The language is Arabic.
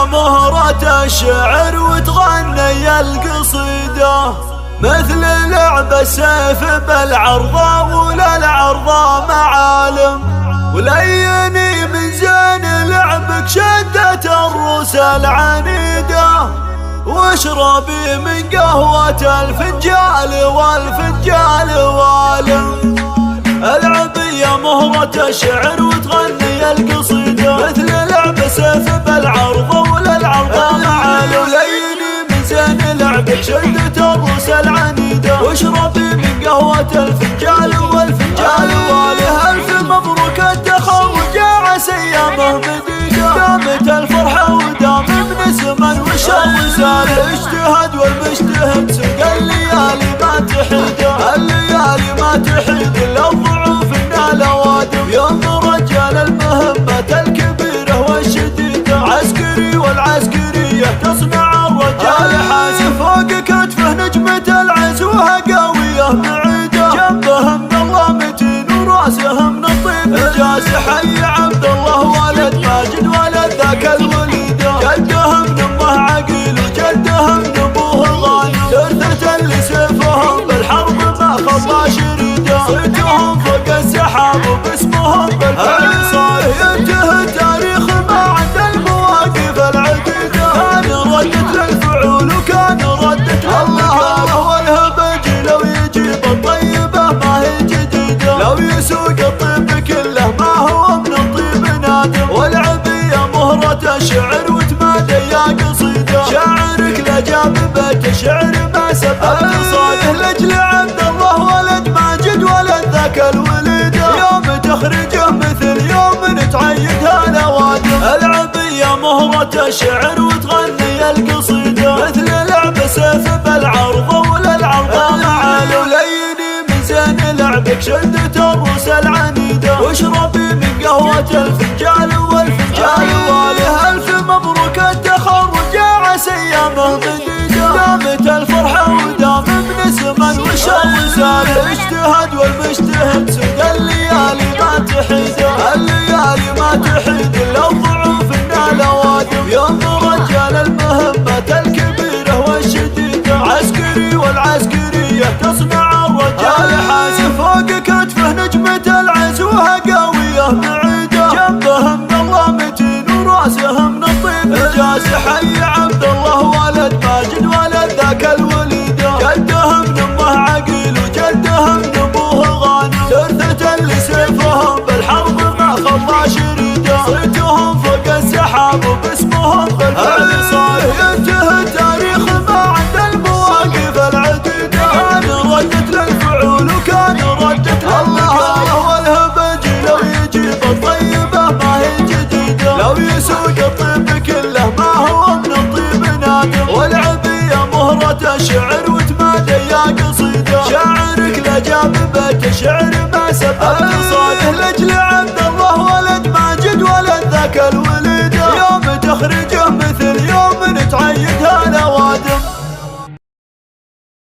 مهرة الشعر وتغني القصيدة، مثل لعب السيف بالعرضة وللعرضة معالم، وليني من زين لعبك شدة الروس العنيدة، واشربي من قهوة الفنجال والفنجال والم. العبي يا مهرة الشعر وتغني القصيدة، مثل لعب سيف بالعرضة وللعرضة معالم، وليني من زين لعبك شدة الروس العنيدة، واشربي من قهوة الفنجال والفنجال والم. ألف مبروك التخرج عسى ايامه مديدة، دامت الفرحة ودام من الزمن والشر زال، اجتهد والمجتهد سق الليالي ما تحيده، الليالي ما تحيد الا الضعوف من الاوادم، يوم رجال المهمة الكبيرة والشديدة، عسكري والعسكرية تصنع الرجال حاسب، فوق كتفه نجمة العز وهقاوية بعيدة، جنبه من الله متين وراسه من الطيب جاس، حي عبد الله ولد ماجد ولد ذاك الوليدة، جده من امه عقيل وجده من ابوه غانم، ترثة اللي سيفهم بالحرب ما خضى شريده، صيتهم فوق السحاب وباسمهم بالفعل صار، ينتهي تاريخ ما عند المواقف العديدة، كان ردة للفعول وكان ردة الله، والهبج لو يجيب الطيبة ما هي جديدة، لو يسوق الطيب كله ما هو من الطيب نادم، والعبي يا مهرة الشعر وتمادى يا قصيدة، شاعرك لجاب بيت شعر ما سبق صاده، لاجل عبد الله ولد ماجد ولد ذاك الوليدة، يوم تخرجه مثل يوم تعيدها الأوادم. العبي يا مهرة الشعر وتغني القصيدة، مثل لعب سيف بالعرضة وللعرضة معالم، وليني من زين لعبك شدة الروس العنيدة، واشربي من قهوة الفنجال والفنجال والم. ألف مبروك التخرج عسى ايامه مديدة، دامت الفرحة ودام من الزمن والشر زال، اجتهد والمجتهد سد الليالي ما تحيده، الليالي ما تحيد الا الضعوف من الاوادم، يوم رجال المهمة الكبيرة والشديدة، عسكري والعسكرية تصنع الرجال حاسب، فوق كتفه نجمة العز وهقاوية بعيدة، جنبه من الله متين وراسه من الطيب جاس، حي عبد الله ولد ماجد ولد ذاك الوليدة، جده من امه عقيل وجده من ابوه غانم، ترثة اللي سيفهم بالحرب ما خضى شريده، صيتهم فوق السحاب وباسمهم بالفعل صار، ينتهي تاريخ ما عند المواقف العديدة، كان ردة للفعول وكان ردة الله، والهبج لو يجيب الطيبة ما هي جديدة، لو يسوق الطيب كله ما هو من الطيب نادم، والعبي يا مهرة الشعر وتمادى يا قصيدة، شاعرك لجاب بيت شعر